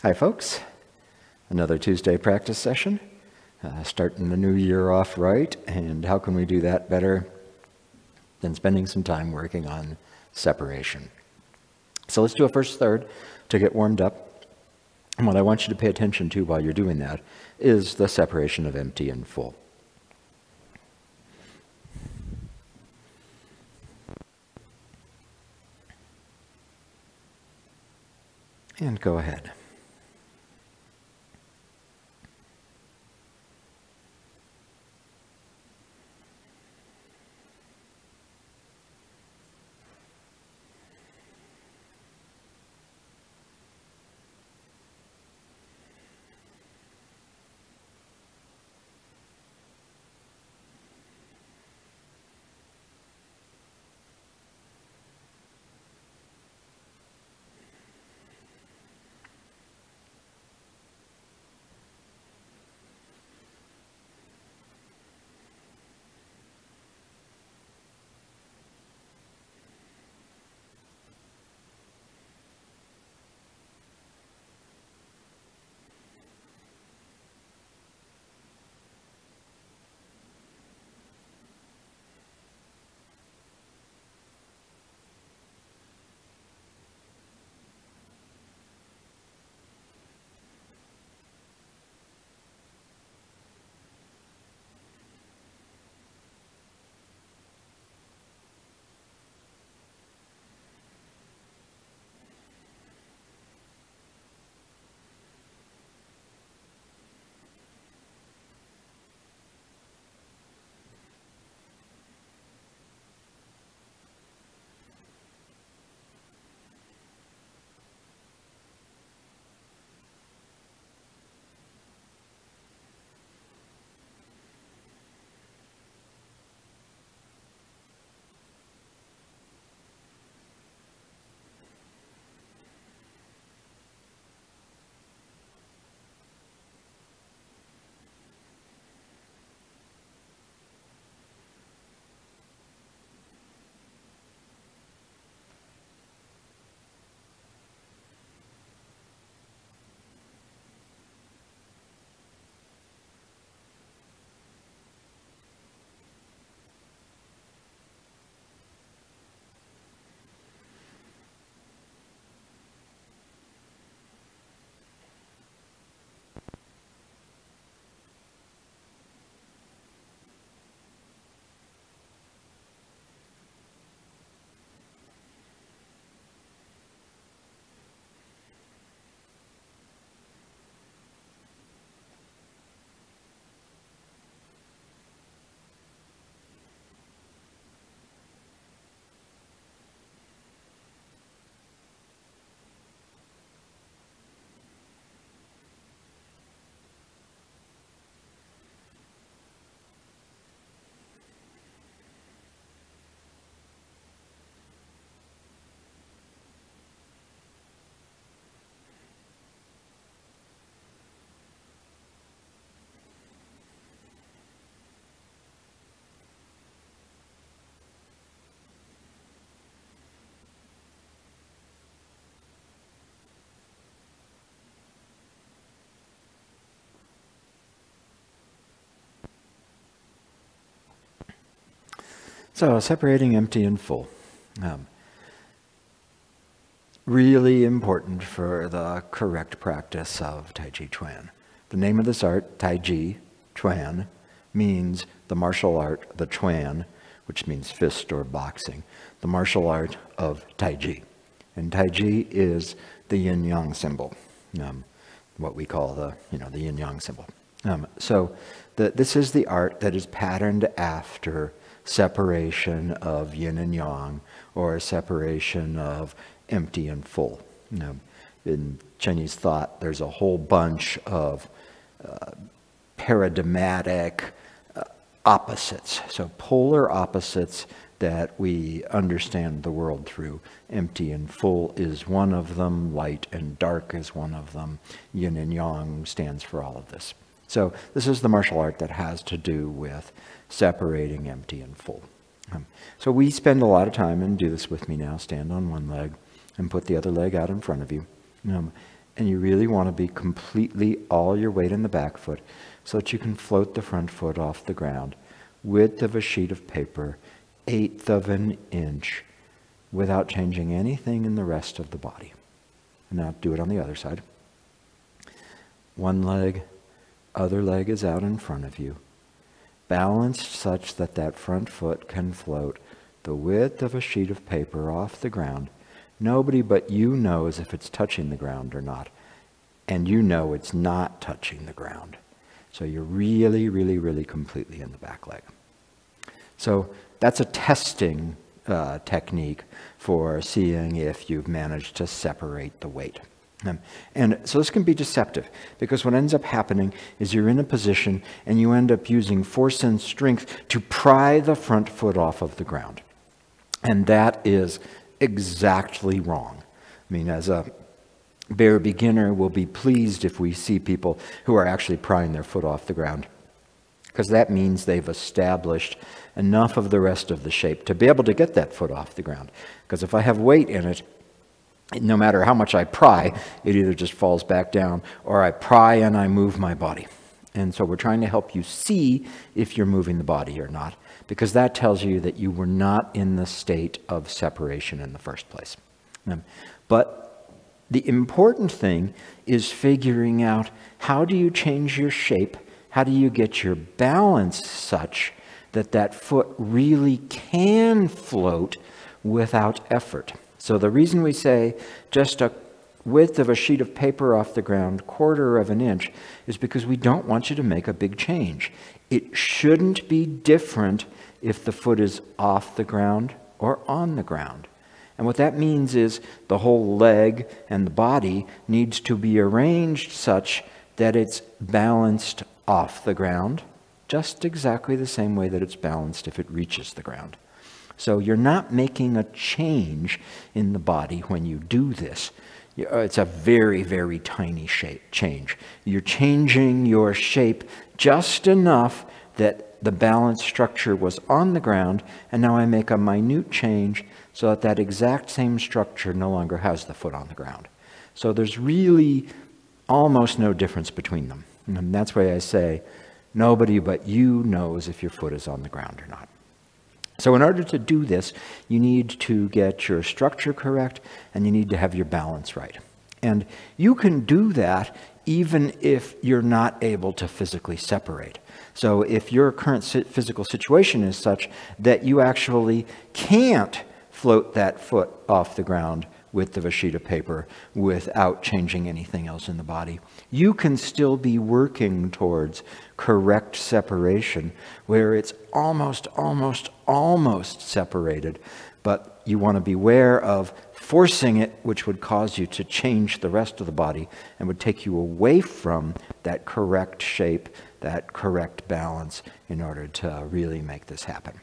Hi folks, another Tuesday practice session, starting the new year off right, and how can we do that better than spending some time working on separation. So let's do a first third to get warmed up, and what I want you to pay attention to while you're doing that is the separation of empty and full. And go ahead. So separating empty and full. Really important for the correct practice of Tai Chi Chuan. The name of this art, Tai Chi Chuan, means the martial art, the Chuan, which means fist or boxing, the martial art of Tai Chi. And Tai Chi is the yin-yang symbol, what we call the yin-yang symbol. This is the art that is patterned after separation of yin and yang, or separation of empty and full. In Chinese thought, there's a whole bunch of paradigmatic opposites, so polar opposites that we understand the world through. Empty and full is one of them, light and dark is one of them, yin and yang stands for all of this. So this is the martial art that has to do with separating empty and full. So we spend a lot of time, and do this with me now, stand on one leg and put the other leg out in front of you. And you really want to be completely all your weight in the back foot so that you can float the front foot off the ground. Width of a sheet of paper, 1/8 of an inch, without changing anything in the rest of the body. Now do it on the other side. One leg, other leg is out in front of you, balanced such that that front foot can float the width of a sheet of paper off the ground. Nobody but you knows if it's touching the ground or not, and you know it's not touching the ground. So you're really, really, really completely in the back leg. So that's a testing technique for seeing if you've managed to separate the weight. And so this can be deceptive, because what ends up happening is you're in a position and you end up using force and strength to pry the front foot off of the ground. And that is exactly wrong. I mean, as a bare beginner, we'll be pleased if we see people who are actually prying their foot off the ground, because that means they've established enough of the rest of the shape to be able to get that foot off the ground. Because if I have weight in it, no matter how much I pry, it either just falls back down, or I pry and I move my body. And so we're trying to help you see if you're moving the body or not, because that tells you that you were not in the state of separation in the first place. But the important thing is figuring out, how do you change your shape? How do you get your balance such that that foot really can float without effort? So the reason we say just a width of a sheet of paper off the ground, 1/4 of an inch, is because we don't want you to make a big change. It shouldn't be different if the foot is off the ground or on the ground. And what that means is the whole leg and the body needs to be arranged such that it's balanced off the ground, just exactly the same way that it's balanced if it reaches the ground. So you're not making a change in the body when you do this. It's a very, very tiny shape change. You're changing your shape just enough that the balance structure was on the ground, and now I make a minute change so that that exact same structure no longer has the foot on the ground. So there's really almost no difference between them. And that's why I say nobody but you knows if your foot is on the ground or not. So in order to do this, you need to get your structure correct, and you need to have your balance right. And you can do that even if you're not able to physically separate. So if your current physical situation is such that you actually can't float that foot off the ground width of a sheet of paper without changing anything else in the body, you can still be working towards correct separation where it's almost separated, but you want to beware of forcing it, which would cause you to change the rest of the body and would take you away from that correct shape, that correct balance, in order to really make this happen.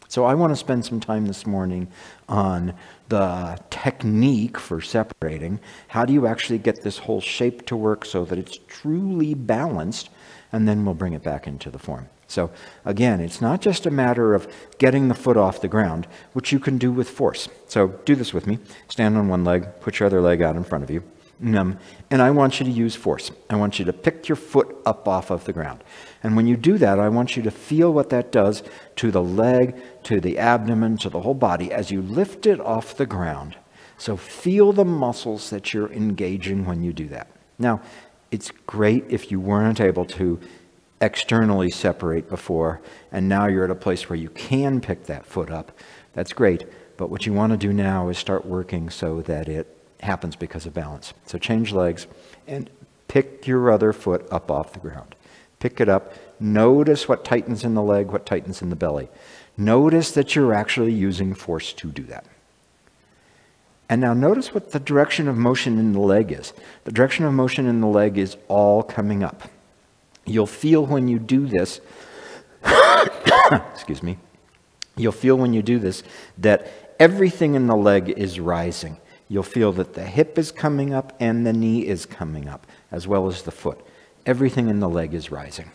So I want to spend some time this morning on the technique for separating. How do you actually get this whole shape to work so that it's truly balanced? And then we'll bring it back into the form. So again, it's not just a matter of getting the foot off the ground, which you can do with force. So do this with me. Stand on one leg, put your other leg out in front of you. And I want you to use force. I want you to pick your foot up off of the ground. And when you do that, I want you to feel what that does to the leg, to the abdomen, to the whole body as you lift it off the ground. So feel the muscles that you're engaging when you do that. Now, it's great if you weren't able to externally separate before, and now you're at a place where you can pick that foot up. That's great. But what you want to do now is start working so that it happens because of balance. So change legs and pick your other foot up off the ground. Pick it up. Notice what tightens in the leg, what tightens in the belly. Notice that you're actually using force to do that. And now notice what the direction of motion in the leg is. The direction of motion in the leg is all coming up. You'll feel when you do this, excuse me, you'll feel when you do this that everything in the leg is rising. You'll feel that the hip is coming up and the knee is coming up, as well as the foot. Everything in the leg is rising.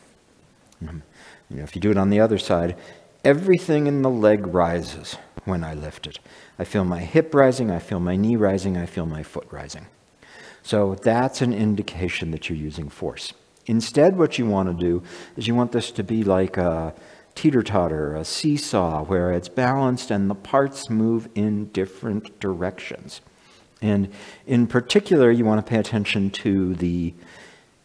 If you do it on the other side, everything in the leg rises when I lift it. I feel my hip rising, I feel my knee rising, I feel my foot rising. So that's an indication that you're using force. Instead, what you want to do is you want this to be like a teeter-totter, a seesaw, where it's balanced and the parts move in different directions. And in particular, you want to pay attention to the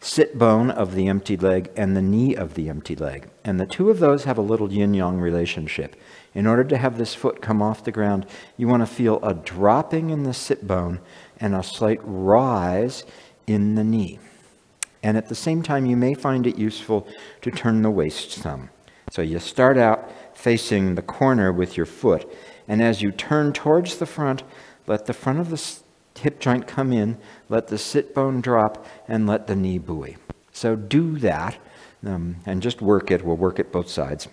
sit bone of the empty leg and the knee of the empty leg. And the two of those have a little yin-yang relationship. In order to have this foot come off the ground, you want to feel a dropping in the sit bone and a slight rise in the knee. And at the same time, you may find it useful to turn the waist some. So you start out facing the corner with your foot, and as you turn towards the front, let the front of the hip joint come in, let the sit bone drop, and let the knee buoy. So do that, and just work it. We'll work it both sides.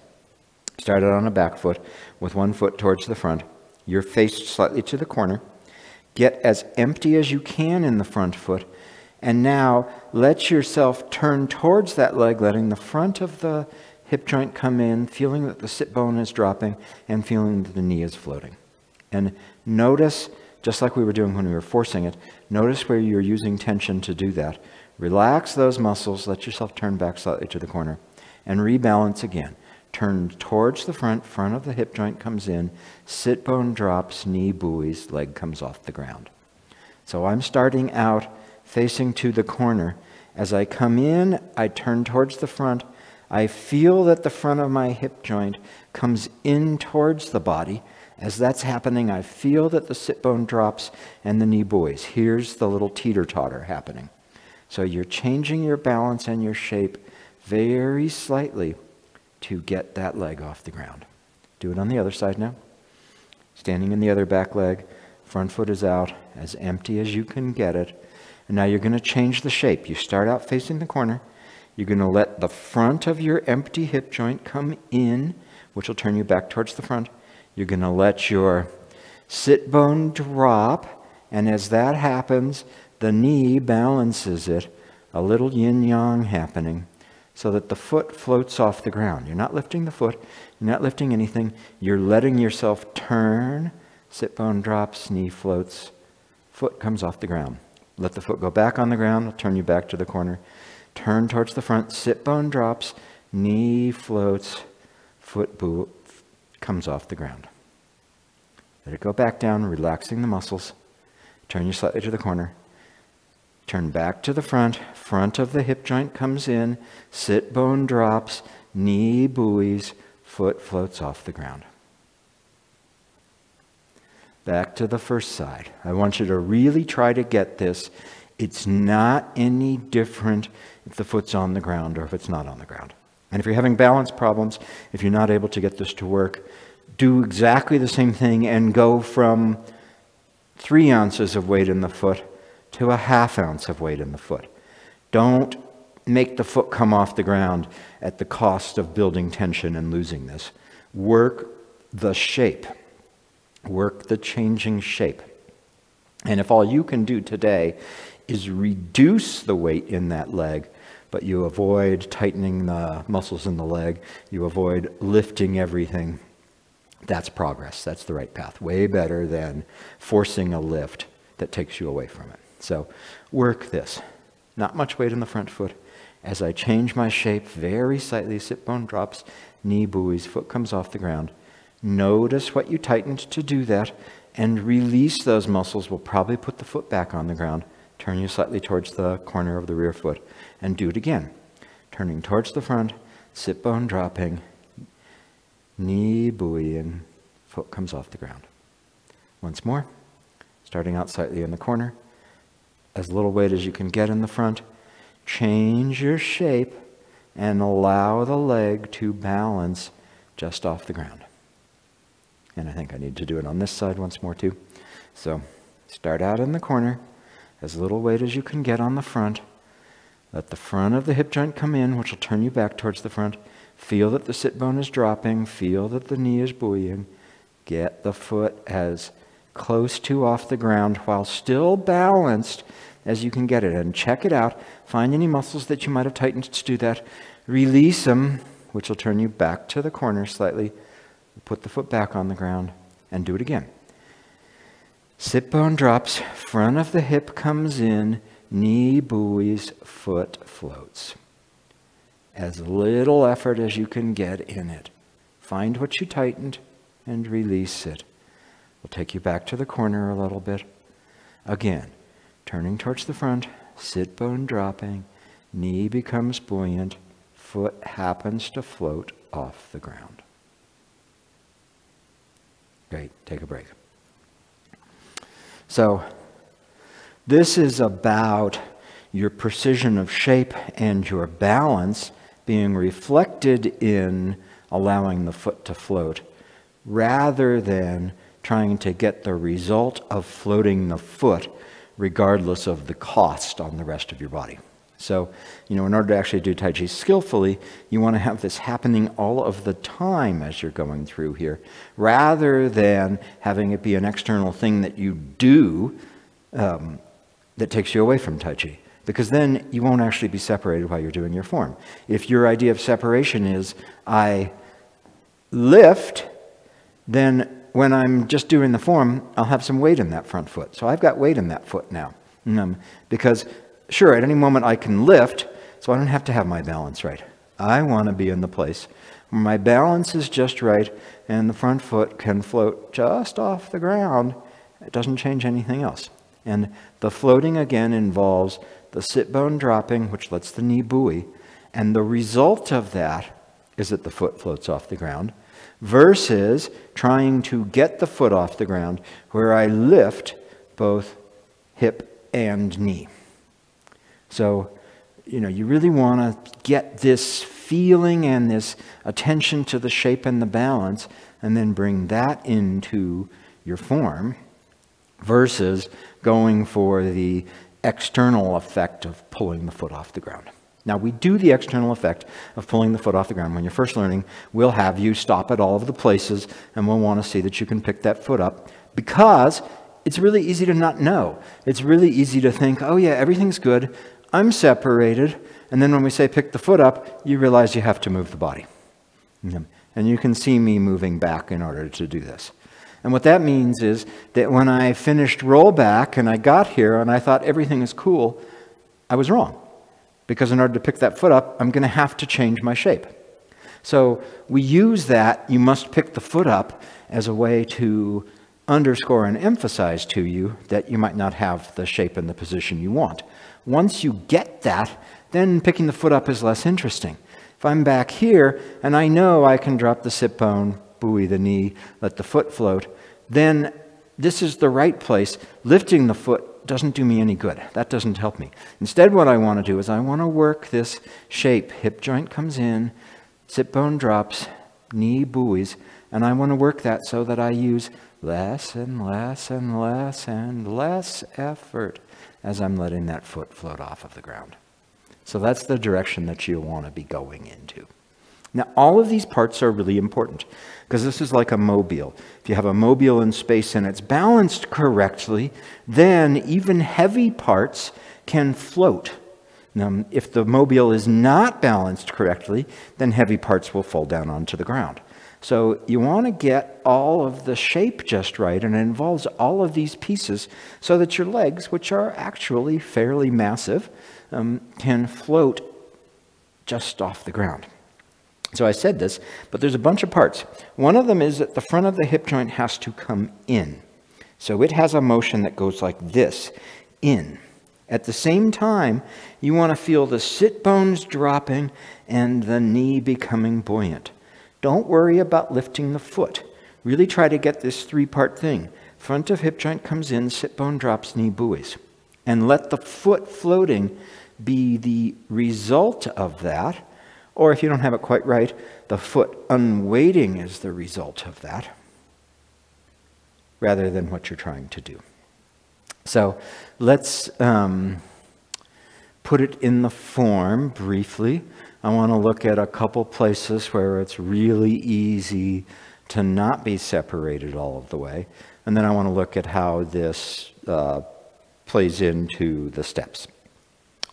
Start out on a back foot with one foot towards the front. You're faced slightly to the corner. Get as empty as you can in the front foot, and now let yourself turn towards that leg, letting the front of the hip joint come in, feeling that the sit bone is dropping, and feeling that the knee is floating. And notice, just like we were doing when we were forcing it, notice where you're using tension to do that. Relax those muscles, let yourself turn back slightly to the corner, and rebalance again. Turn towards the front, front of the hip joint comes in, sit bone drops, knee buoys, leg comes off the ground. So I'm starting out facing to the corner. As I come in, I turn towards the front. I feel that the front of my hip joint comes in towards the body. As that's happening, I feel that the sit bone drops and the knee buoys. Here's the little teeter-totter happening. So you're changing your balance and your shape very slightly to get that leg off the ground. Do it on the other side now. Standing in the other back leg, front foot is out, as empty as you can get it. And now you're going to change the shape. You start out facing the corner. You're going to let the front of your empty hip joint come in, which will turn you back towards the front. You're going to let your sit bone drop, and as that happens, the knee balances it, a little yin-yang happening, so that the foot floats off the ground. You're not lifting the foot, you're not lifting anything, you're letting yourself turn, sit bone drops, knee floats, foot comes off the ground. Let the foot go back on the ground, I'll turn you back to the corner. Turn towards the front, sit bone drops, knee floats, foot comes off the ground. Let it go back down, relaxing the muscles. Turn you slightly to the corner. Turn back to the front, front of the hip joint comes in, sit bone drops, knee buoys, foot floats off the ground. Back to the first side. I want you to really try to get this. It's not any different if the foot's on the ground or if it's not on the ground. And if you're having balance problems, if you're not able to get this to work, do exactly the same thing and go from 3 ounces of weight in the foot to a ½ ounce of weight in the foot. Don't make the foot come off the ground at the cost of building tension and losing this. Work the shape. Work the changing shape. And if all you can do today is reduce the weight in that leg, but you avoid tightening the muscles in the leg, you avoid lifting everything, that's progress. That's the right path. Way better than forcing a lift that takes you away from it. So work this. Not much weight in the front foot. As I change my shape very slightly, sit bone drops, knee buoys, foot comes off the ground. Notice what you tightened to do that and release those muscles. We'll probably put the foot back on the ground. Turn you slightly towards the corner of the rear foot and do it again. Turning towards the front, sit bone dropping, knee buoying, foot comes off the ground. Once more, starting out slightly in the corner, as little weight as you can get in the front, change your shape and allow the leg to balance just off the ground. And I think I need to do it on this side once more too. So start out in the corner, as little weight as you can get on the front. Let the front of the hip joint come in, which will turn you back towards the front. Feel that the sit bone is dropping. Feel that the knee is buoying. Get the foot as close to off the ground while still balanced as you can get it. And check it out. Find any muscles that you might have tightened to do that. Release them, which will turn you back to the corner slightly. Put the foot back on the ground and do it again. Sit bone drops, front of the hip comes in, knee buoys, foot floats. As little effort as you can get in it. Find what you tightened and release it. We'll take you back to the corner a little bit. Again, turning towards the front, sit bone dropping, knee becomes buoyant, foot happens to float off the ground. Great, take a break. So, this is about your precision of shape and your balance being reflected in allowing the foot to float, rather than trying to get the result of floating the foot regardless of the cost on the rest of your body. So, in order to actually do Tai Chi skillfully, you want to have this happening all of the time as you're going through here, rather than having it be an external thing that you do that takes you away from Tai Chi. Because then you won't actually be separated while you're doing your form. If your idea of separation is, I lift, then when I'm just doing the form, I'll have some weight in that front foot. So I've got weight in that foot now. Because, sure, at any moment I can lift, so I don't have to have my balance right. I want to be in the place where my balance is just right, and the front foot can float just off the ground. It doesn't change anything else. And the floating, again, involves the sit bone dropping, which lets the knee buoy, and the result of that is that the foot floats off the ground, versus trying to get the foot off the ground where I lift both hip and knee. So, you really want to get this feeling and this attention to the shape and the balance, and then bring that into your form, versus going for the external effect of pulling the foot off the ground. Now, we do the external effect of pulling the foot off the ground. When you're first learning, we'll have you stop at all of the places, and we'll want to see that you can pick that foot up, because it's really easy to not know. It's really easy to think, oh yeah, everything's good, I'm separated, and then when we say pick the foot up, you realize you have to move the body. And you can see me moving back in order to do this. And what that means is that when I finished rollback and I got here and I thought everything is cool, I was wrong. Because in order to pick that foot up, I'm going to have to change my shape. So we use that, you must pick the foot up, as a way to underscore and emphasize to you that you might not have the shape and the position you want. Once you get that, then picking the foot up is less interesting. If I'm back here and I know I can drop the sit bone, buoy the knee, let the foot float, then this is the right place. Lifting the foot doesn't do me any good. That doesn't help me. Instead, what I want to do is I want to work this shape. Hip joint comes in, sit bone drops, knee buoys, and I want to work that so that I use less and less and less and less effort as I'm letting that foot float off of the ground. So that's the direction that you want to be going into. Now, all of these parts are really important, because this is like a mobile. If you have a mobile in space and it's balanced correctly, then even heavy parts can float. Now, if the mobile is not balanced correctly, then heavy parts will fall down onto the ground. So you want to get all of the shape just right, and it involves all of these pieces so that your legs, which are actually fairly massive, can float just off the ground. So I said this, but there's a bunch of parts. One of them is that the front of the hip joint has to come in. So it has a motion that goes like this, in. At the same time, you want to feel the sit bones dropping and the knee becoming buoyant. Don't worry about lifting the foot. Really try to get this three-part thing. Front of hip joint comes in, sit bone drops, knee buoys. And let the foot floating be the result of that. Or if you don't have it quite right, the foot unweighting is the result of that, rather than what you're trying to do. So let's put it in the form briefly. I want to look at a couple places where it's really easy to not be separated all of the way. And then I want to look at how this plays into the steps.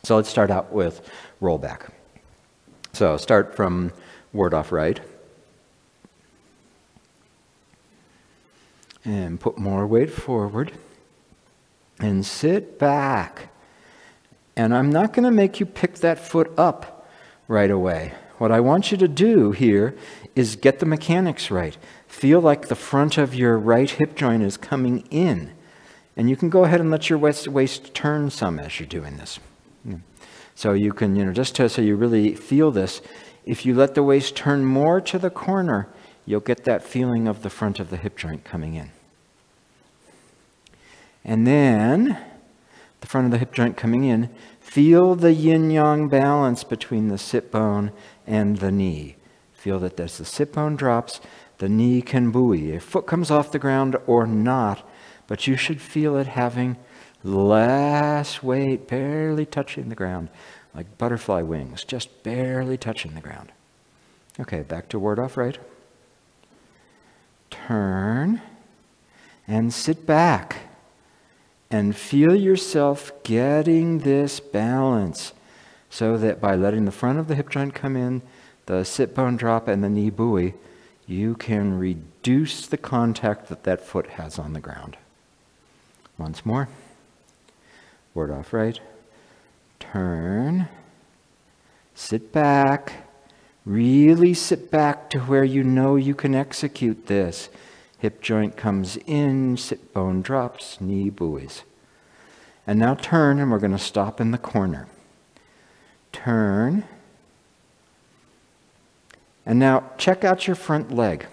So let's start out with rollback. So start from ward off right. And put more weight forward. And sit back. And I'm not going to make you pick that foot up right away. What I want you to do here is get the mechanics right. Feel like the front of your right hip joint is coming in. And you can go ahead and let your waist turn some as you're doing this. So you can, just so you really feel this, if you let the waist turn more to the corner, you'll get that feeling of the front of the hip joint coming in. And then, the front of the hip joint coming in, feel the yin-yang balance between the sit bone and the knee. Feel that as the sit bone drops, the knee can buoy. If foot comes off the ground or not, but you should feel it having less weight, barely touching the ground, like butterfly wings, just barely touching the ground. Okay, back to ward off right. Turn and sit back and feel yourself getting this balance so that by letting the front of the hip joint come in, the sit bone drop and the knee buoy, you can reduce the contact that that foot has on the ground. Once more. Ward off right. Turn. Sit back. Really sit back to where you know you can execute this. Hip joint comes in, sit bone drops, knee buoys. And now turn, and we're going to stop in the corner. Turn. And now check out your front leg.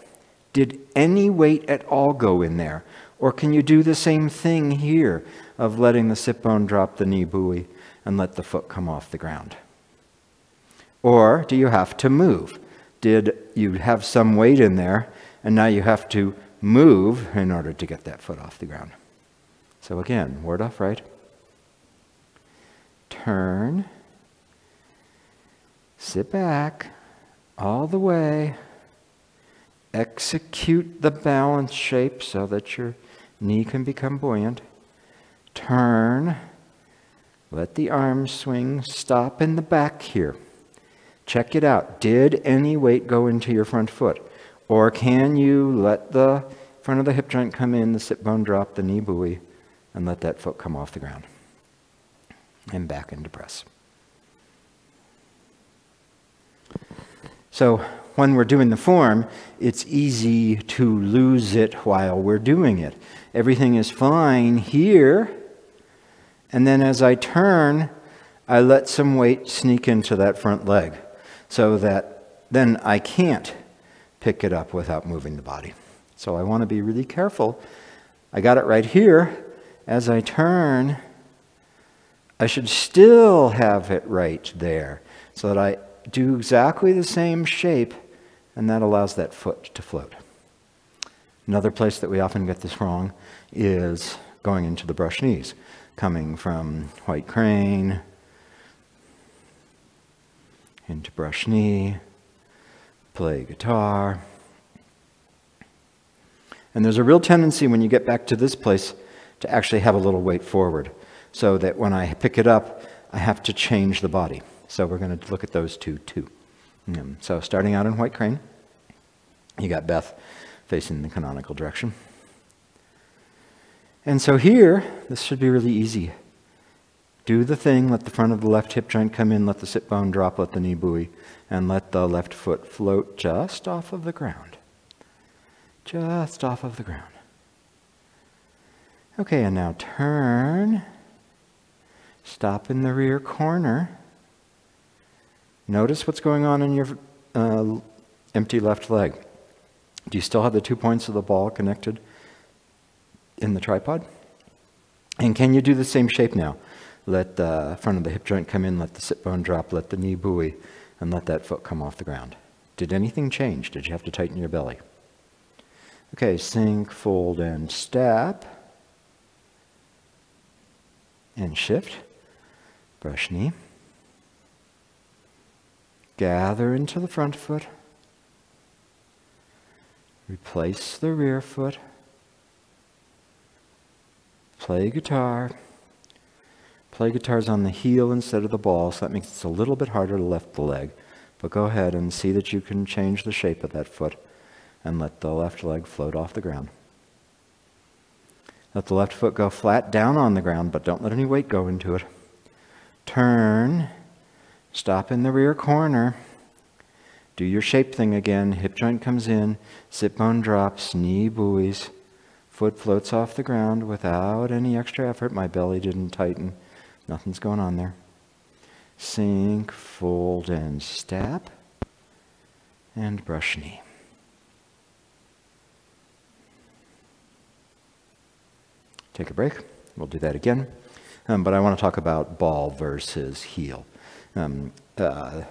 Did any weight at all go in there? Or can you do the same thing here of letting the sit bone drop the knee buoy and let the foot come off the ground? Or do you have to move? Did you have some weight in there and now you have to move in order to get that foot off the ground? So again, ward off right. Turn. Sit back all the way. Execute the balance shape so that your knee can become buoyant. Turn. Let the arms swing. Stop in the back here. Check it out. Did any weight go into your front foot? Or can you let the front of the hip joint come in, the sit bone drop, the knee buoy, and let that foot come off the ground? And back into press. So when we're doing the form, it's easy to lose it while we're doing it. Everything is fine here, and then as I turn, I let some weight sneak into that front leg so that then I can't pick it up without moving the body. So I want to be really careful. I got it right here. As I turn, I should still have it right there so that I do exactly the same shape, and that allows that foot to float. Another place that we often get this wrong is going into the brush knees, coming from white crane into brush knee, play guitar. And there's a real tendency when you get back to this place to actually have a little weight forward, so that when I pick it up, I have to change the body. So we're going to look at those two too. So starting out in white crane, you got Beth facing the canonical direction. And so here, this should be really easy. Do the thing, let the front of the left hip joint come in, let the sit bone drop, let the knee buoy, and let the left foot float just off of the ground. Just off of the ground. Okay, and now turn. Stop in the rear corner. Notice what's going on in your empty left leg. Do you still have the 2 points of the ball connected in the tripod? And can you do the same shape now? Let the front of the hip joint come in, let the sit bone drop, let the knee buoy, and let that foot come off the ground. Did anything change? Did you have to tighten your belly? Okay, sink, fold, and step. And shift. Brush knee. Gather into the front foot. Replace the rear foot. Play guitar. Play guitar's on the heel instead of the ball, so that makes it a little bit harder to lift the leg. But go ahead and see that you can change the shape of that foot and let the left leg float off the ground. Let the left foot go flat down on the ground, but don't let any weight go into it. Turn, stop in the rear corner. Do your shape thing again. Hip joint comes in, sit bone drops, knee buoys. Foot floats off the ground without any extra effort. My belly didn't tighten. Nothing's going on there. Sink, fold, and step. And brush knee. Take a break. We'll do that again. But I want to talk about ball versus heel. The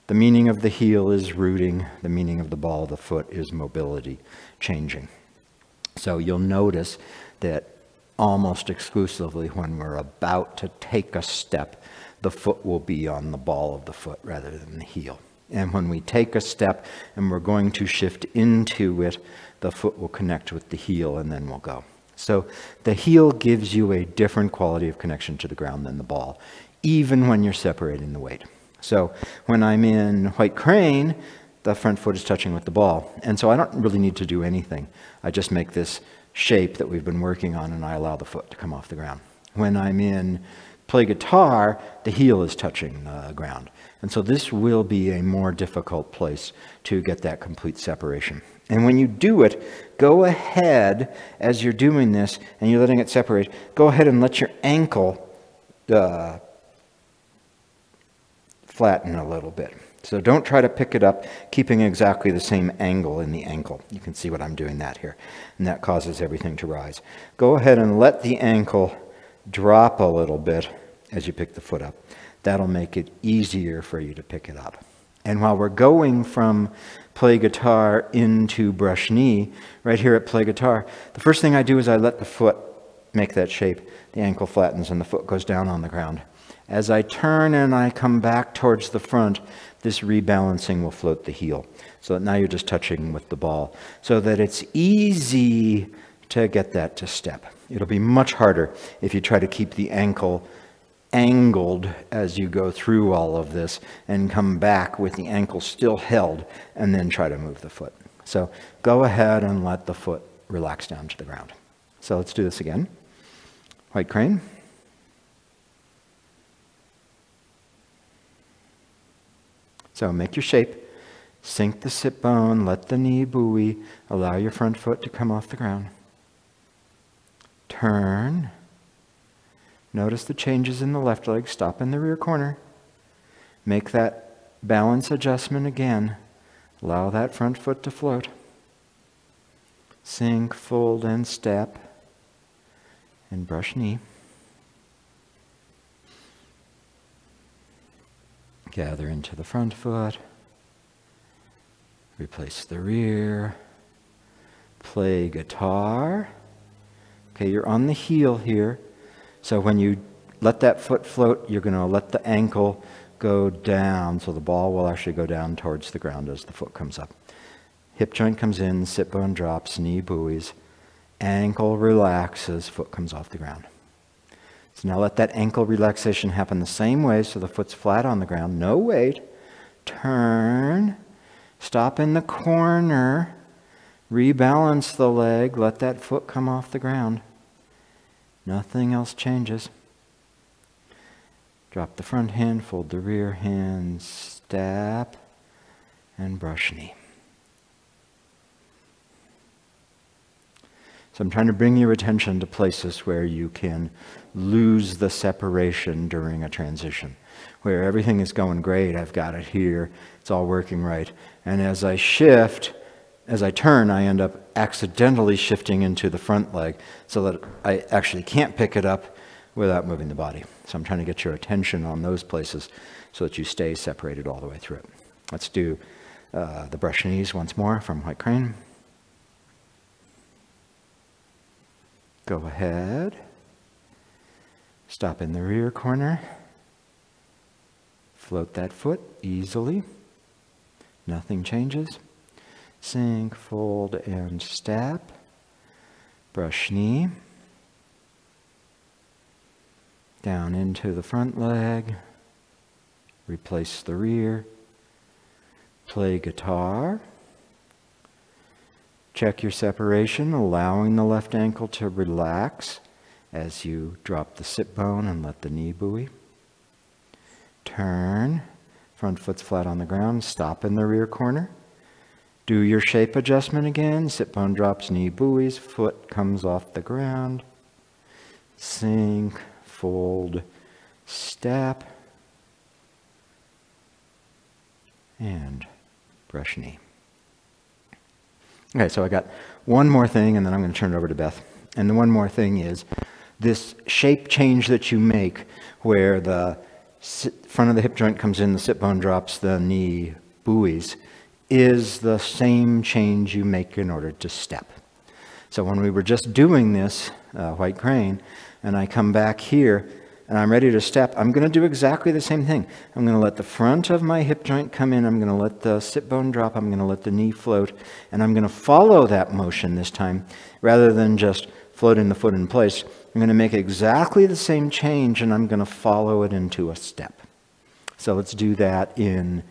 meaning of the heel is rooting. The meaning of the ball of the foot is mobility, changing. So you'll notice that almost exclusively when we're about to take a step, the foot will be on the ball of the foot rather than the heel. And when we take a step and we're going to shift into it, the foot will connect with the heel and then we'll go. So the heel gives you a different quality of connection to the ground than the ball, even when you're separating the weight. So when I'm in white crane, the front foot is touching with the ball. And so I don't really need to do anything. I just make this shape that we've been working on and I allow the foot to come off the ground. When I'm in play guitar, the heel is touching the ground. And so this will be a more difficult place to get that complete separation. And when you do it, go ahead as you're doing this and you're letting it separate, go ahead and let your ankle flatten a little bit. So don't try to pick it up, keeping exactly the same angle in the ankle. You can see what I'm doing that here. And that causes everything to rise. Go ahead and let the ankle drop a little bit as you pick the foot up. That'll make it easier for you to pick it up. And while we're going from play guitar into brush knee, right here at play guitar, the first thing I do is I let the foot make that shape. The ankle flattens and the foot goes down on the ground. As I turn and I come back towards the front, this rebalancing will float the heel. So that now you're just touching with the ball. So that it's easy to get that to step. It'll be much harder if you try to keep the ankle angled as you go through all of this and come back with the ankle still held and then try to move the foot. So go ahead and let the foot relax down to the ground. So let's do this again. White crane. So make your shape, sink the sit bone, let the knee buoy, allow your front foot to come off the ground. Turn. Notice the changes in the left leg, stop in the rear corner. Make that balance adjustment again. Allow that front foot to float. Sink, fold, and step. And brush knee. Gather into the front foot, replace the rear, play guitar. Okay, you're on the heel here. So when you let that foot float, you're going to let the ankle go down. So the ball will actually go down towards the ground as the foot comes up. Hip joint comes in, sit bone drops, knee buoys, ankle relaxes, foot comes off the ground. So now let that ankle relaxation happen the same way so the foot's flat on the ground, no weight. Turn, stop in the corner, rebalance the leg, let that foot come off the ground. Nothing else changes. Drop the front hand, fold the rear hand, step, and brush knee. So I'm trying to bring your attention to places where you can lose the separation during a transition, where everything is going great, I've got it here, it's all working right. And as I shift, as I turn, I end up accidentally shifting into the front leg so that I actually can't pick it up without moving the body. So I'm trying to get your attention on those places so that you stay separated all the way through it. Let's do the brush knees once more from white crane. Go ahead. Stop in the rear corner. Float that foot easily. Nothing changes. Sink, fold, and step. Brush knee. Down into the front leg. Replace the rear. Play guitar. Check your separation, allowing the left ankle to relax as you drop the sit bone and let the knee buoy. turn, front foot's flat on the ground, stop in the rear corner. Do your shape adjustment again, sit bone drops, knee buoys, foot comes off the ground, sink, fold, step, and brush knee. Okay, so I got one more thing, and then I'm going to turn it over to Beth. And the one more thing is this shape change that you make where the front of the hip joint comes in, the sit bone drops, the knee buoys, is the same change you make in order to step. So when we were just doing this white crane, and I come back here, and I'm ready to step, I'm going to do exactly the same thing. I'm going to let the front of my hip joint come in, I'm going to let the sit bone drop, I'm going to let the knee float, and I'm going to follow that motion this time, rather than just floating the foot in place. I'm going to make exactly the same change, and I'm going to follow it into a step. So let's do that in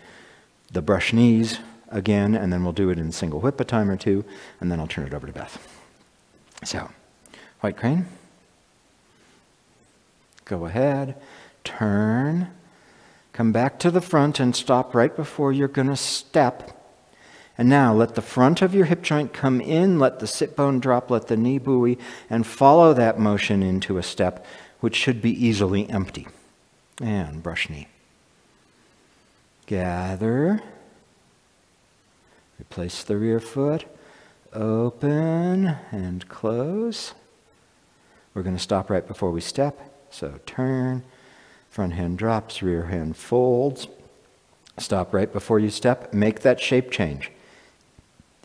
the brush knees again, and then we'll do it in single whip a time or two, and then I'll turn it over to Beth. So, white crane. Go ahead, turn, come back to the front and stop right before you're going to step. And now let the front of your hip joint come in, let the sit bone drop, let the knee buoy, and follow that motion into a step, which should be easily empty. And brush knee. Gather, replace the rear foot, open and close. We're going to stop right before we step. So turn, front hand drops, rear hand folds. Stop right before you step. Make that shape change.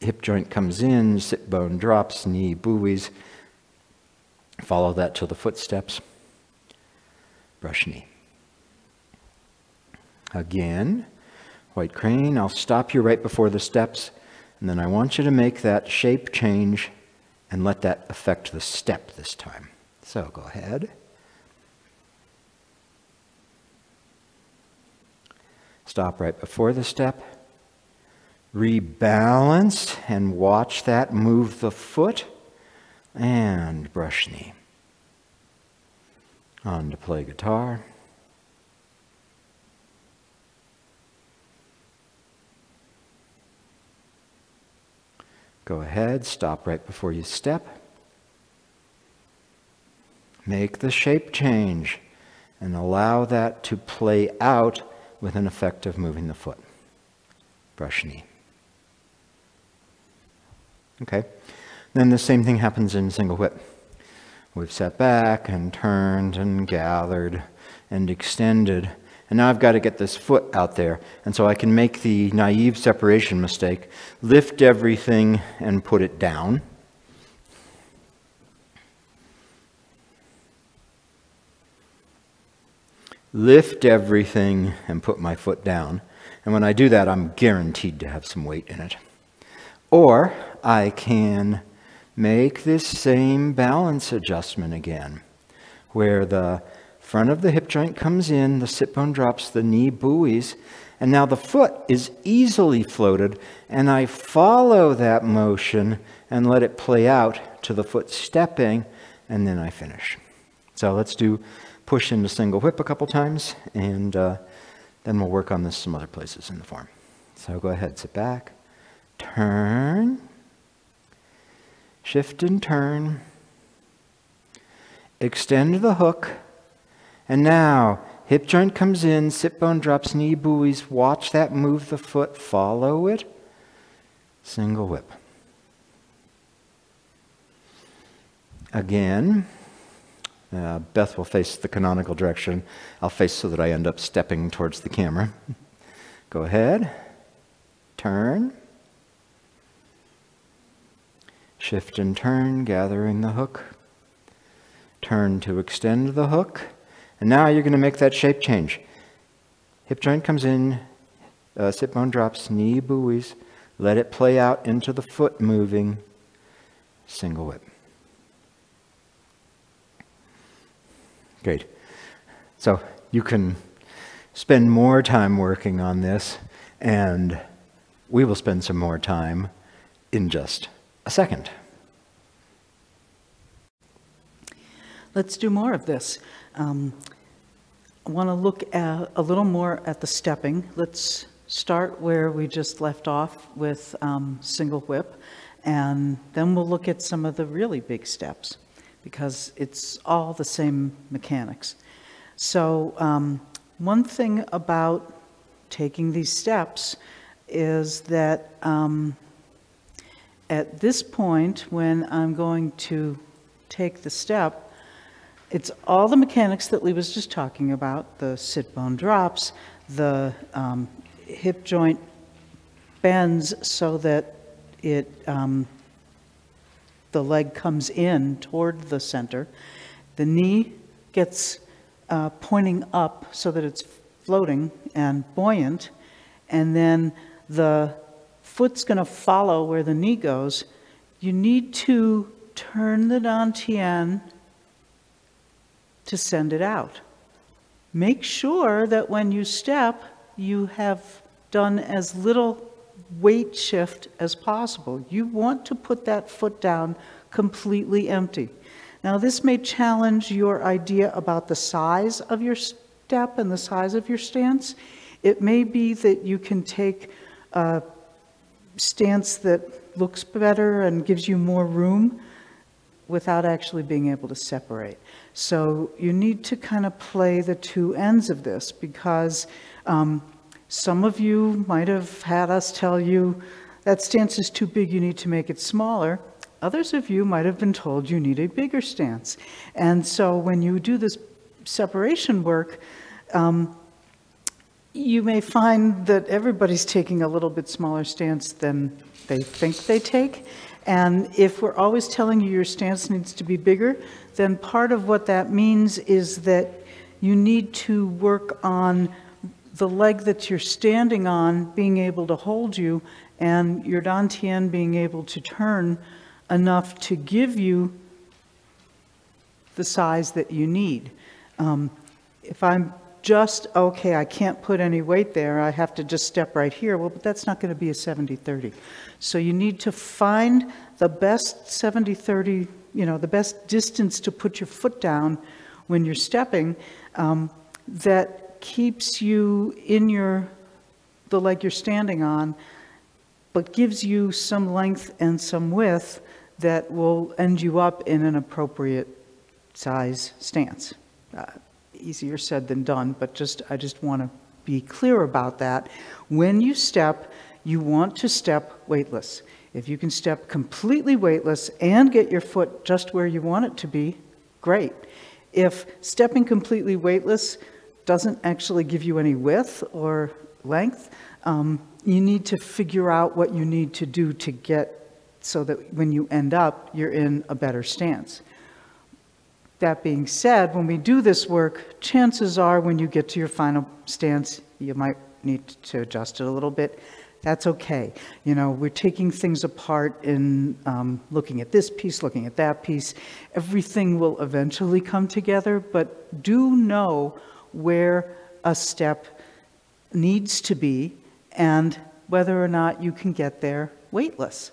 Hip joint comes in, sit bone drops, knee buoys. Follow that till the footsteps. Brush knee. Again, white crane. I'll stop you right before the steps, and then I want you to make that shape change and let that affect the step this time. So go ahead. Stop right before the step. Rebalance and watch that move the foot. And brush knee. On to play guitar. Go ahead, stop right before you step. Make the shape change and allow that to play out with an effect of moving the foot. Brush knee. Okay. Then the same thing happens in single whip. We've sat back and turned and gathered and extended. And now I've got to get this foot out there. And so I can make the naive separation mistake. Lift everything and put it down. Lift everything and put my foot down. And when I do that, I'm guaranteed to have some weight in it. Or I can make this same balance adjustment again, where the front of the hip joint comes in, the sit bone drops, the knee buoys, and now the foot is easily floated, and I follow that motion and let it play out to the foot stepping, and then I finish. So let's do push into single whip a couple times, and then we'll work on this some other places in the form. So go ahead, sit back, turn, shift and turn, extend the hook, and now hip joint comes in, sit bone drops, knee buoys, watch that move the foot, follow it, single whip. Again, Beth will face the canonical direction. I'll face so that I end up stepping towards the camera. Go ahead, turn, shift and turn, gathering the hook, turn to extend the hook, and now you're going to make that shape change. Hip joint comes in, sit bone drops, knee buoys, let it play out into the foot moving, single whip. Great. So you can spend more time working on this, and we will spend some more time in just a second. Let's do more of this. I want to look at a little more at the stepping. Let's start where we just left off with single whip, and then we'll look at some of the really big steps, because it's all the same mechanics. So one thing about taking these steps is that at this point, when I'm going to take the step, it's all the mechanics that Lee was just talking about, the sit bone drops, the hip joint bends so that the leg comes in toward the center. The knee gets pointing up so that it's floating and buoyant, and then the foot's going to follow where the knee goes. You need to turn the dantian to send it out. Make sure that when you step, you have done as little weight shift as possible. You want to put that foot down completely empty. Now, this may challenge your idea about the size of your step and the size of your stance. It may be that you can take a stance that looks better and gives you more room without actually being able to separate. So you need to kind of play the two ends of this, because some of you might have had us tell you that stance is too big, you need to make it smaller. Others of you might have been told you need a bigger stance. And so when you do this separation work, you may find that everybody's taking a little bit smaller stance than they think they take. And if we're always telling you your stance needs to be bigger, then part of what that means is that you need to work on the leg that you're standing on being able to hold you, and your dantian being able to turn enough to give you the size that you need. If I'm just, okay, I can't put any weight there, I have to just step right here, well, but that's not going to be a 70-30. So you need to find the best 70-30, the best distance to put your foot down when you're stepping, that keeps you in the leg you're standing on, but gives you some length and some width that will end you up in an appropriate size stance. Easier said than done, but I just want to be clear about that. When you step, you want to step weightless. If you can step completely weightless and get your foot just where you want it to be, great. If stepping completely weightless doesn't actually give you any width or length, you need to figure out what you need to do to get so that when you end up, you're in a better stance. That being said, when we do this work, chances are when you get to your final stance, you might need to adjust it a little bit. That's okay. We're taking things apart in looking at this piece, looking at that piece. Everything will eventually come together, but do know where a step needs to be and whether or not you can get there weightless.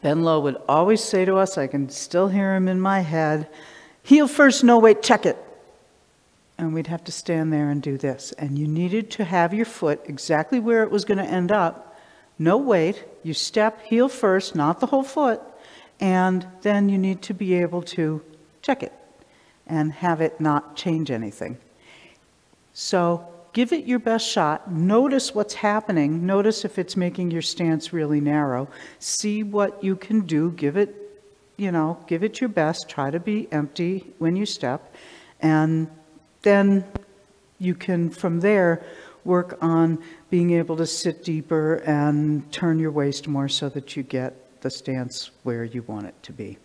Ben Lowe would always say to us, I can still hear him in my head, heel first, no weight, check it. And we'd have to stand there and do this. And you needed to have your foot exactly where it was going to end up, no weight. You step heel first, not the whole foot, and then you need to be able to check it and have it not change anything. So give it your best shot. Notice what's happening. Notice if it's making your stance really narrow. See what you can do. Give it your best. Try to be empty when you step. And then you can, from there, work on being able to sit deeper and turn your waist more so that you get the stance where you want it to be.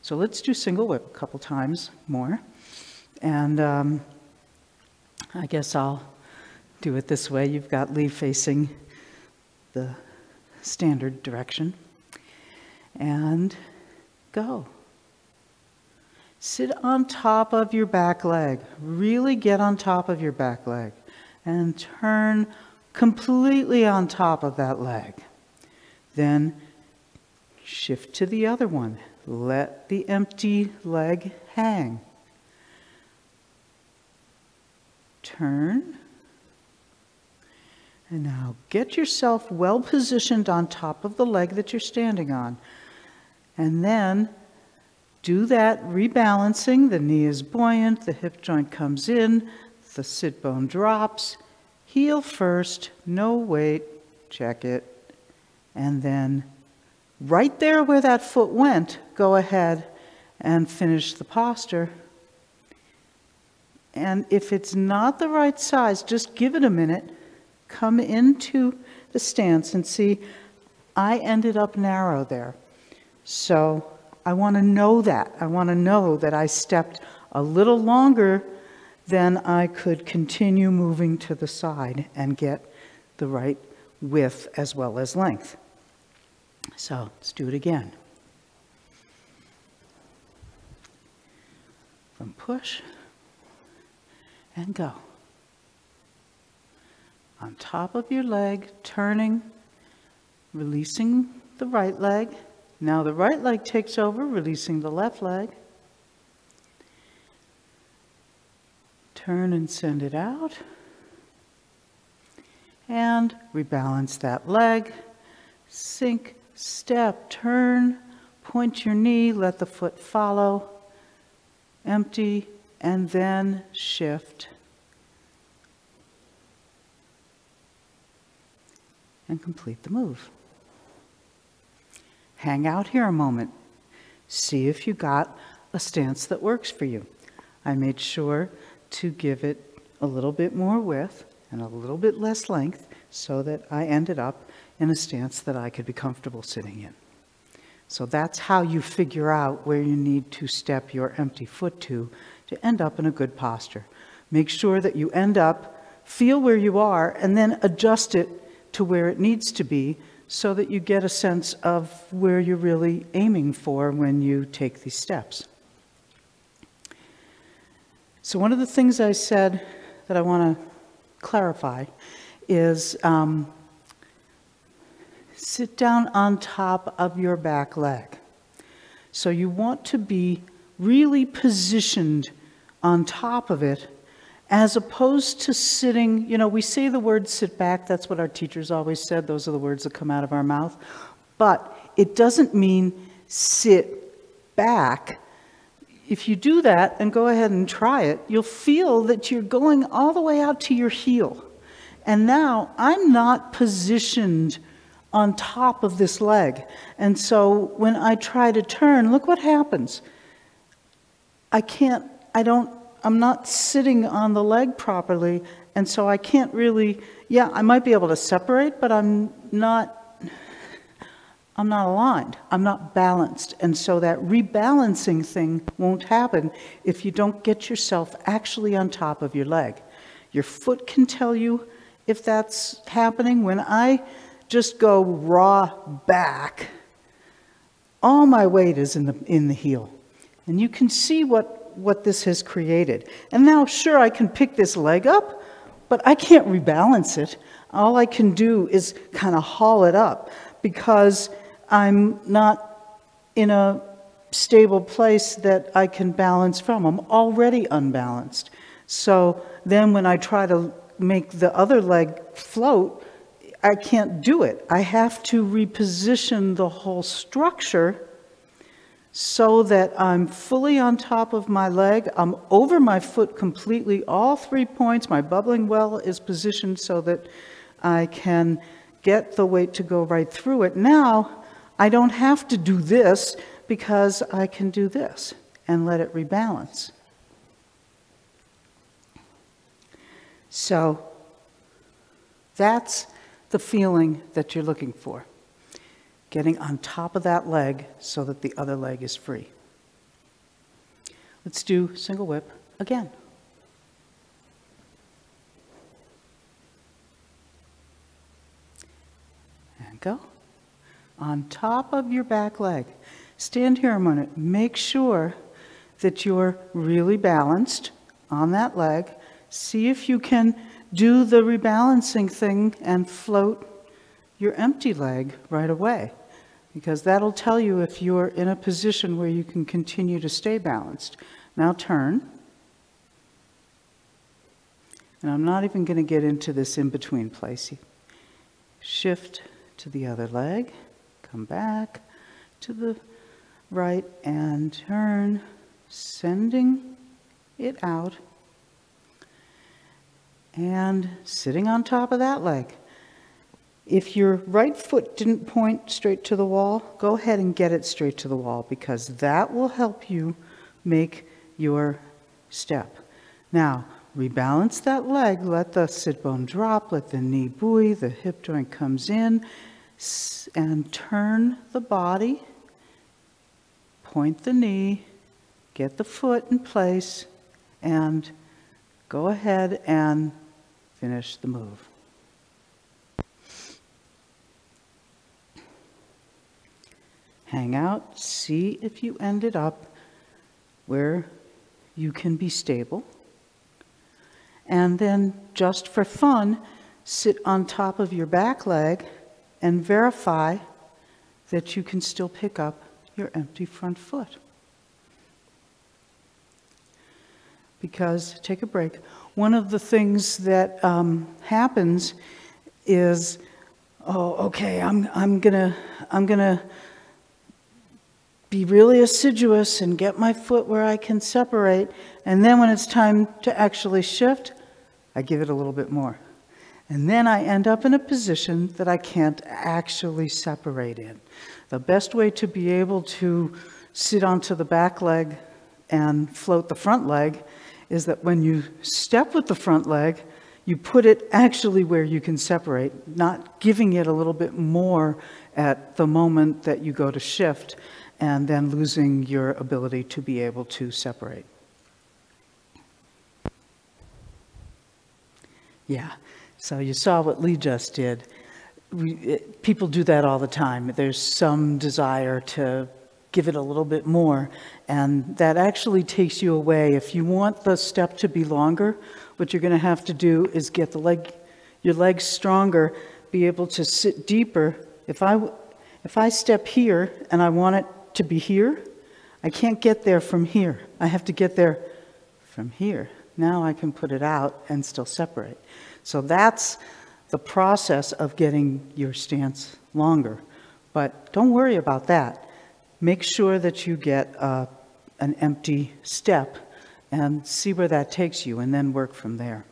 So let's do single whip a couple times more. And I guess I'll do it this way. You've got Lee facing the standard direction. And go. Sit on top of your back leg. Really get on top of your back leg. And turn completely on top of that leg. Then shift to the other one. Let the empty leg hang. turn, and now get yourself well positioned on top of the leg that you're standing on. And then do that rebalancing. The knee is buoyant, the hip joint comes in, the sit bone drops. Heel first, no weight, check it. And then right there where that foot went, go ahead and finish the posture. And if it's not the right size, just give it a minute. Come into the stance and see, I ended up narrow there. So I want to know that. I want to know that I stepped a little longer than I could continue moving to the side and get the right width as well as length. So let's do it again. From push and go. On top of your leg, turning, releasing the right leg. Now the right leg takes over, releasing the left leg. Turn and send it out. And rebalance that leg. Sink, step, turn, point your knee, let the foot follow. Empty, and then shift. And complete the move. Hang out here a moment. See if you got a stance that works for you. I made sure to give it a little bit more width and a little bit less length so that I ended up in a stance that I could be comfortable sitting in. So that's how you figure out where you need to step your empty foot to end up in a good posture. Make sure that you end up, feel where you are, and then adjust it to where it needs to be so that you get a sense of where you're really aiming for when you take these steps. So one of the things I said that I want to clarify is sit down on top of your back leg. So you want to be really positioned on top of it as opposed to sitting, you know, we say the word sit back, that's what our teachers always said, those are the words that come out of our mouth, but it doesn't mean sit back. If you do that and go ahead and try it, you'll feel that you're going all the way out to your heel. And now I'm not positioned on top of this leg. And so when I try to turn, look what happens. I'm not sitting on the leg properly, and so I can't really, yeah, I might be able to separate, but I'm not aligned. I'm not balanced. And so that rebalancing thing won't happen if you don't get yourself actually on top of your leg. Your foot can tell you if that's happening. When I just go raw back, all my weight is in the heel. And you can see what this has created. And now, sure, I can pick this leg up, but I can't rebalance it. All I can do is kind of haul it up because I'm not in a stable place that I can balance from. I'm already unbalanced. So then when I try to make the other leg float, I can't do it. I have to reposition the whole structure so that I'm fully on top of my leg. I'm over my foot completely, all 3 points. My bubbling well is positioned so that I can get the weight to go right through it. Now, I don't have to do this because I can do this and let it rebalance. So that's the feeling that you're looking for. Getting on top of that leg so that the other leg is free. Let's do single whip again. And go. On top of your back leg. Stand here a minute. Make sure that you're really balanced on that leg. See if you can do the rebalancing thing and float your empty leg right away, because that'll tell you if you're in a position where you can continue to stay balanced. Now turn. And I'm not even going to get into this in-between place. Shift to the other leg, come back to the right and turn, sending it out, and sitting on top of that leg. If your right foot didn't point straight to the wall, go ahead and get it straight to the wall, because that will help you make your step. Now, rebalance that leg, let the sit bone drop, let the knee buoy, the hip joint comes in, and turn the body, point the knee, get the foot in place, and go ahead and finish the move. Hang out, see if you ended up where you can be stable. And then, just for fun, sit on top of your back leg and verify that you can still pick up your empty front foot. Because, take a break, one of the things that happens is, oh, okay, I'm gonna be really assiduous and get my foot where I can separate, and then when it's time to actually shift, I give it a little bit more. And then I end up in a position that I can't actually separate in. The best way to be able to sit onto the back leg and float the front leg is that when you step with the front leg, you put it actually where you can separate, not giving it a little bit more at the moment that you go to shift, and then losing your ability to be able to separate. Yeah, so you saw what Lee just did. People do that all the time. There's some desire to give it a little bit more, and that actually takes you away. If you want the step to be longer, what you're going to have to do is get your legs stronger, be able to sit deeper. If I step here and I want it to be here, I can't get there from here. I have to get there from here. Now I can put it out and still separate. So that's the process of getting your stance longer. But don't worry about that. Make sure that you get an empty step and see where that takes you, and then work from there.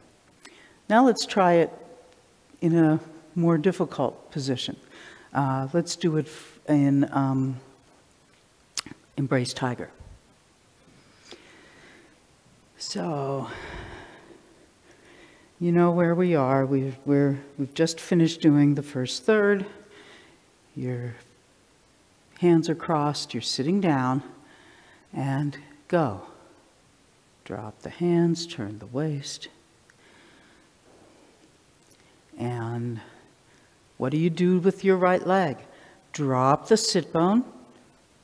Now let's try it in a more difficult position. Let's do it in Embrace Tiger. So, you know where we are. We've just finished doing the first third. Your hands are crossed, you're sitting down, and go. Drop the hands, turn the waist. And what do you do with your right leg? Drop the sit bone,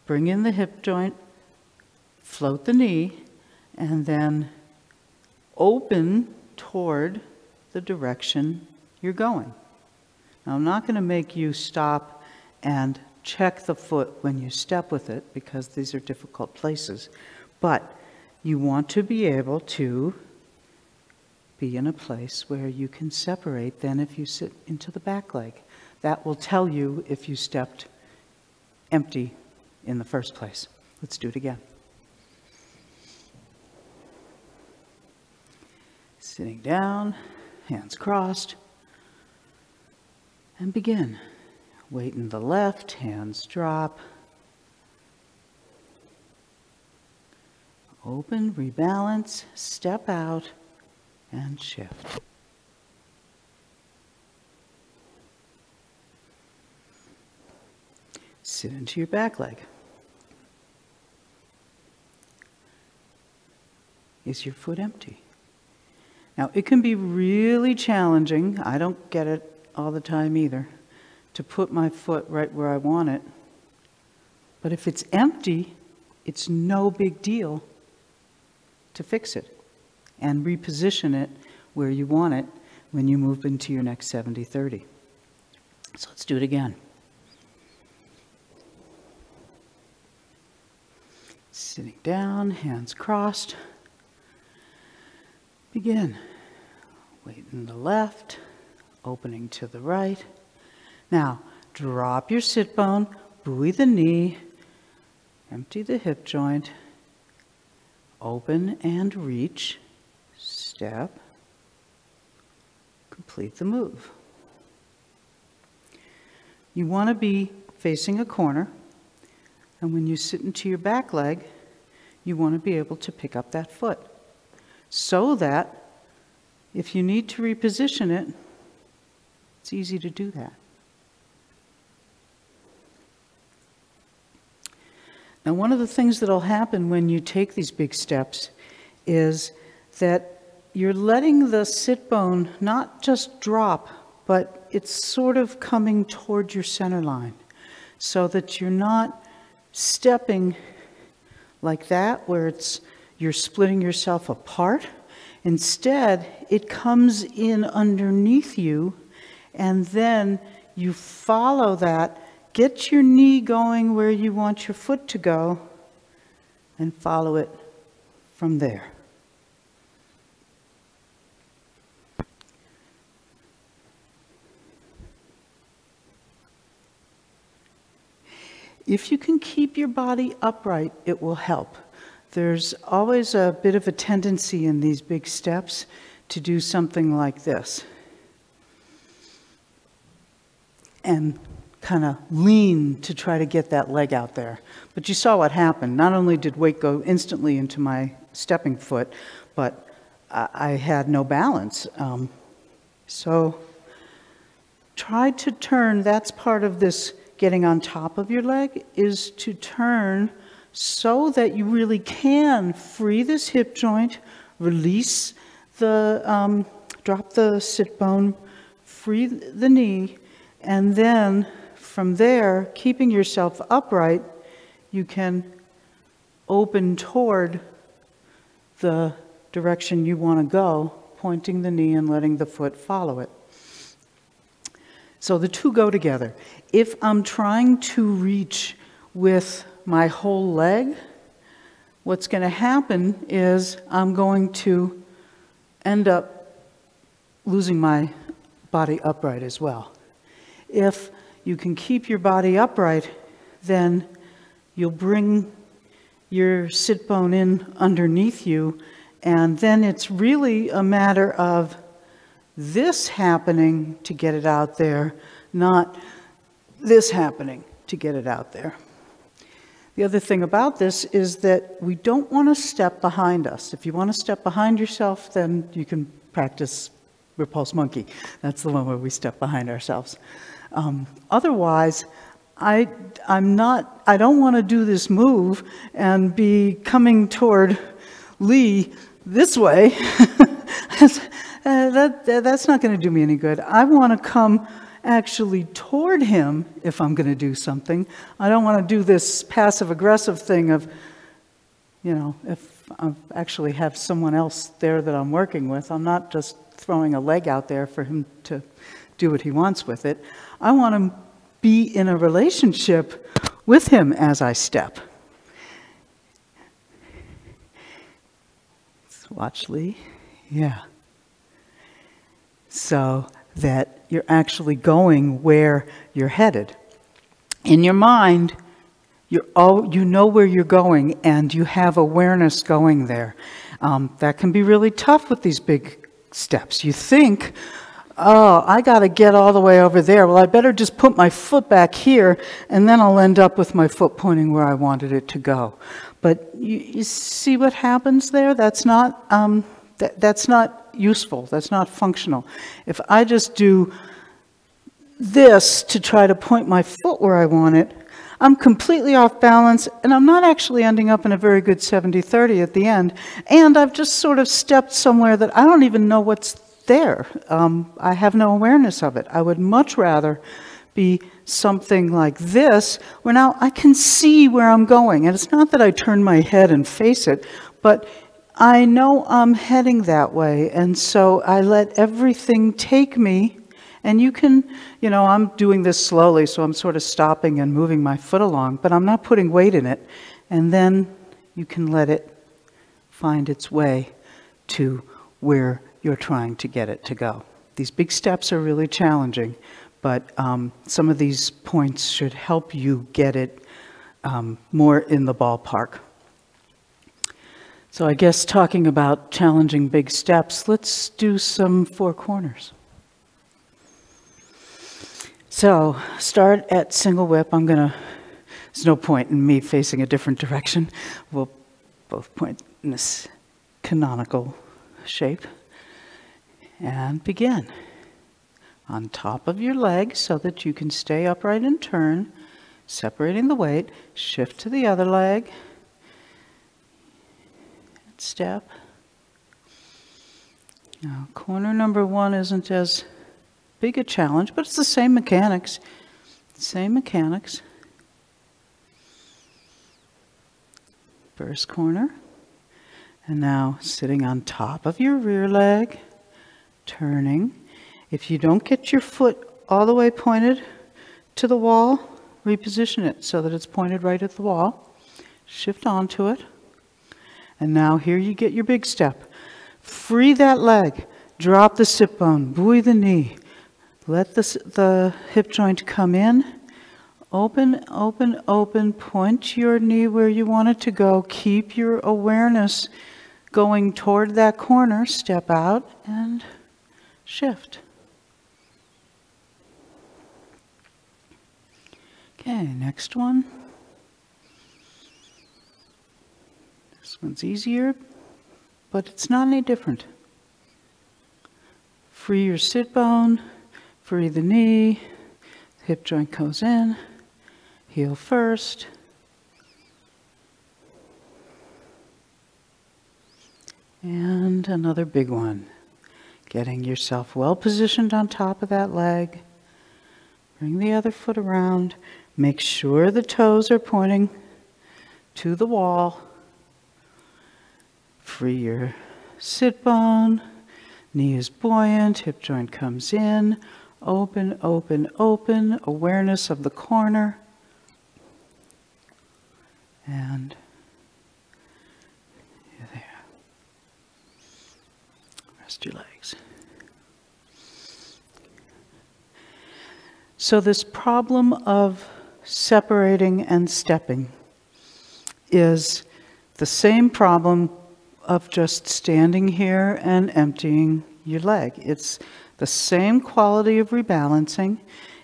bring in the hip joint, float the knee, and then open toward the direction you're going. Now, I'm not going to make you stop and check the foot when you step with it, because these are difficult places, but you want to be able to be in a place where you can separate then if you sit into the back leg. That will tell you if you stepped empty in the first place. Let's do it again. Sitting down, hands crossed, and begin. Weight in the left, hands drop. Open, rebalance, step out, and shift. Sit into your back leg. Is your foot empty? Now, it can be really challenging, I don't get it all the time either, to put my foot right where I want it. But if it's empty, it's no big deal to fix it and reposition it where you want it when you move into your next 70-30. So let's do it again. Sitting down, hands crossed. Begin. in the left, opening to the right. Now, drop your sit bone, buoy the knee, empty the hip joint, open and reach, step, complete the move. You want to be facing a corner, and when you sit into your back leg, you want to be able to pick up that foot so that if you need to reposition it, it's easy to do that. Now, one of the things that will happen when you take these big steps is that you're letting the sit bone not just drop, but it's sort of coming toward your center line so that you're not stepping like that where you're splitting yourself apart. Instead, it comes in underneath you, and then you follow that. Get your knee going where you want your foot to go and follow it from there. If you can keep your body upright, it will help. There's always a bit of a tendency in these big steps to do something like this and kind of lean to try to get that leg out there. But you saw what happened. Not only did weight go instantly into my stepping foot, but I had no balance. So try to turn. That's part of this getting on top of your leg, is to turn so that you really can free this hip joint, release the, drop the sit bone, free the knee, and then from there, keeping yourself upright, you can open toward the direction you want to go, pointing the knee and letting the foot follow it. So the two go together. If I'm trying to reach with my whole leg, what's going to happen is I'm going to end up losing my body upright as well. If you can keep your body upright, then you'll bring your sit bone in underneath you, and then it's really a matter of this happening to get it out there, not this happening to get it out there. The other thing about this is that we don't want to step behind us. If you want to step behind yourself, then you can practice repulse monkey. That's the one where we step behind ourselves. Otherwise, I don't want to do this move and be coming toward Lee this way. That's not going to do me any good. I want to come actually toward him if I'm going to do something. I don't want to do this passive-aggressive thing of, you know, if I actually have someone else there that I'm working with, I'm not just throwing a leg out there for him to do what he wants with it. I want to be in a relationship with him as I step. Let's watch Lee. Yeah. So that you're actually going where you're headed. In your mind, you know where you're going, and you have awareness going there. That can be really tough with these big steps. You think, oh, I got to get all the way over there. Well, I better just put my foot back here, and then I'll end up with my foot pointing where I wanted it to go. But you see what happens there? That's not useful. That's not functional. If I just do this to try to point my foot where I want it, I'm completely off balance, and I'm not actually ending up in a very good 70-30 at the end. And I've just sort of stepped somewhere that I don't even know what's there. I have no awareness of it. I would much rather be something like this, where now I can see where I'm going. And it's not that I turn my head and face it, but I know I'm heading that way. And so I let everything take me. And you can, you know, I'm doing this slowly, so I'm sort of stopping and moving my foot along, but I'm not putting weight in it. And then you can let it find its way to where you're trying to get it to go. These big steps are really challenging, but some of these points should help you get it more in the ballpark. So I guess talking about challenging big steps, let's do some four corners. So start at single whip. There's no point in me facing a different direction. We'll both point in this canonical shape. And begin. On top of your leg so that you can stay upright and turn, separating the weight, shift to the other leg, step. Now, corner number one isn't as big a challenge, but it's the same mechanics. Same mechanics. First corner. And now sitting on top of your rear leg, turning. If you don't get your foot all the way pointed to the wall, reposition it so that it's pointed right at the wall. Shift onto it. And now here you get your big step. Free that leg. Drop the sit bone. Buoy the knee. Let the hip joint come in. Open, open, open. Point your knee where you want it to go. Keep your awareness going toward that corner. Step out and shift. Okay, next one. This one's easier, but it's not any different. Free your sit bone, free the knee, hip joint goes in, heel first. And another big one. Getting yourself well positioned on top of that leg. Bring the other foot around. Make sure the toes are pointing to the wall. Free your sit bone, knee is buoyant, hip joint comes in, open, open, open, awareness of the corner, and you're there. Rest your legs. So this problem of separating and stepping is the same problem of just standing here and emptying your leg. It's the same quality of rebalancing.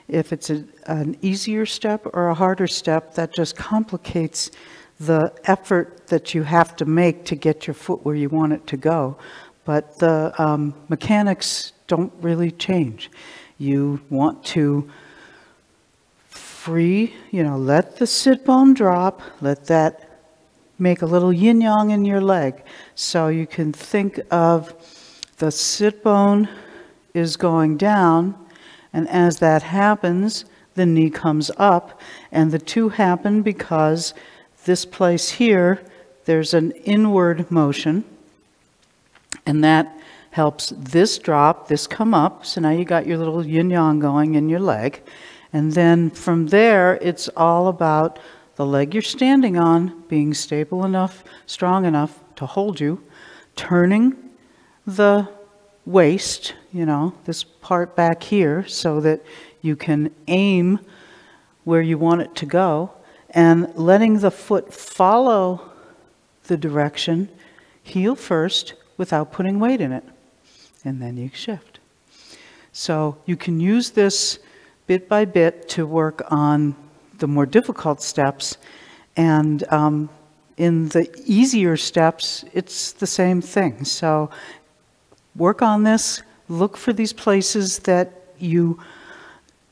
If it's an easier step or a harder step, that just complicates the effort that you have to make to get your foot where you want it to go. But the mechanics don't really change. You want to free, let the sit bone drop, let that make a little yin-yang in your leg. So you can think of the sit bone is going down, and as that happens, the knee comes up, and the two happen because this place here, there's an inward motion, and that helps this drop, this come up, so now you got your little yin-yang going in your leg, and then from there, it's all about the leg you're standing on being stable enough, strong enough to hold you, turning the waist, this part back here, so that you can aim where you want it to go, and letting the foot follow the direction, heel first, without putting weight in it. And then you shift. So you can use this bit by bit to work on the more difficult steps, and in the easier steps, it's the same thing. So work on this, look for these places that you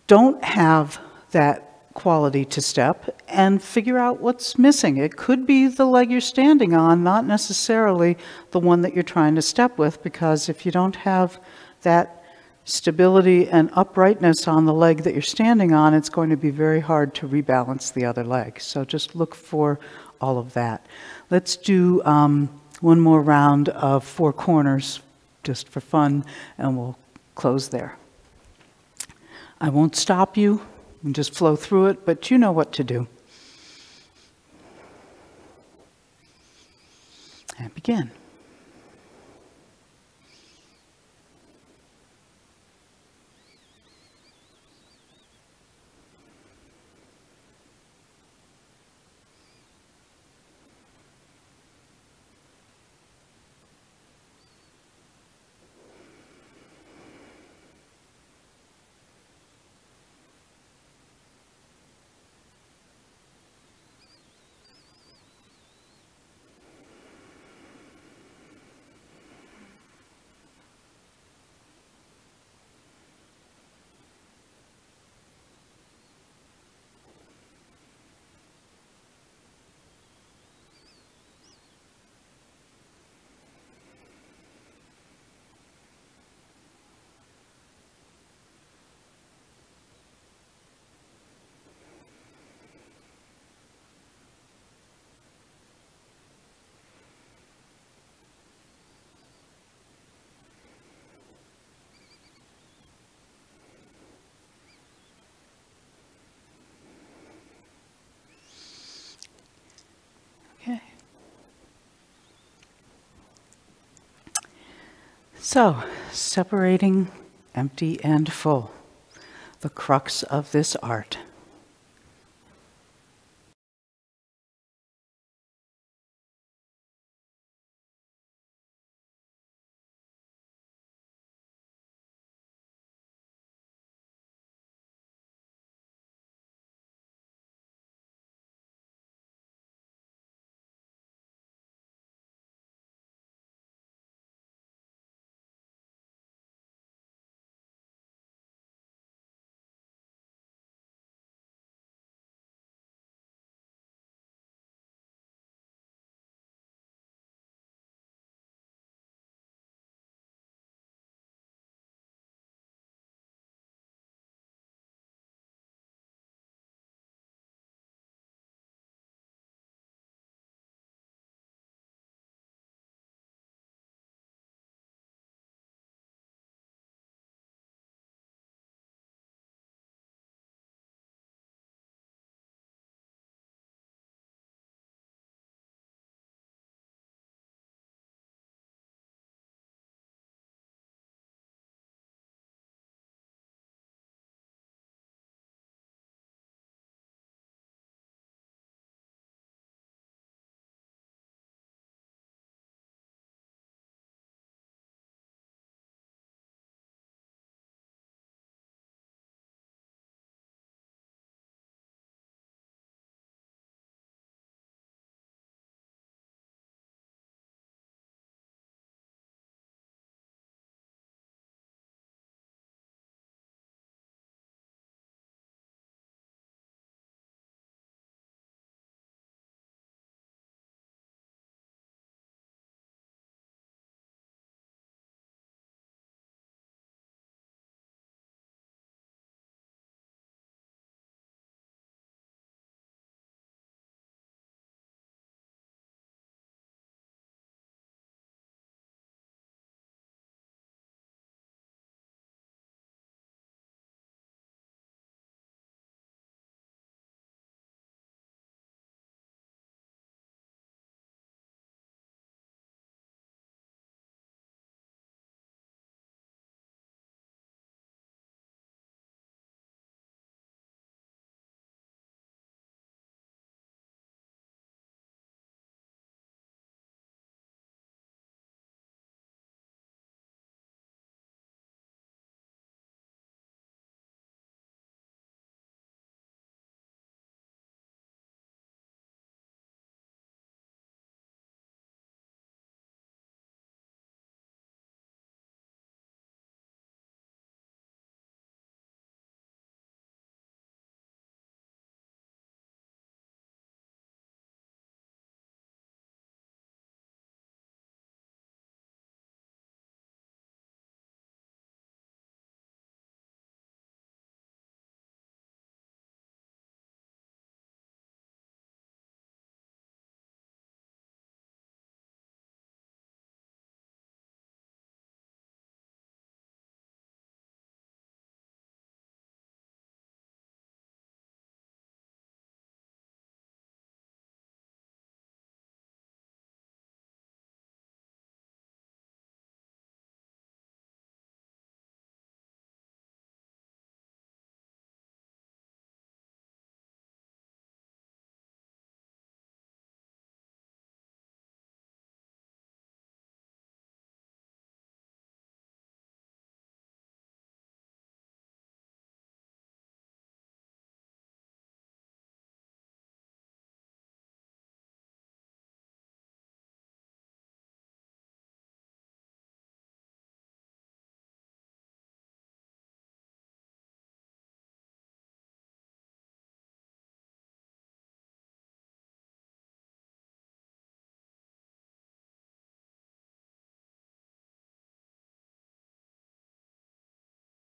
don't have that quality to step, and figure out what's missing. It could be the leg you're standing on, not necessarily the one that you're trying to step with, because if you don't have that stability and uprightness on the leg that you're standing on, it's going to be very hard to rebalance the other leg. So just look for all of that. Let's do one more round of four corners just for fun, and we'll close there. I won't stop you and just flow through it, but you know what to do. And begin. So, separating empty and full, the crux of this art.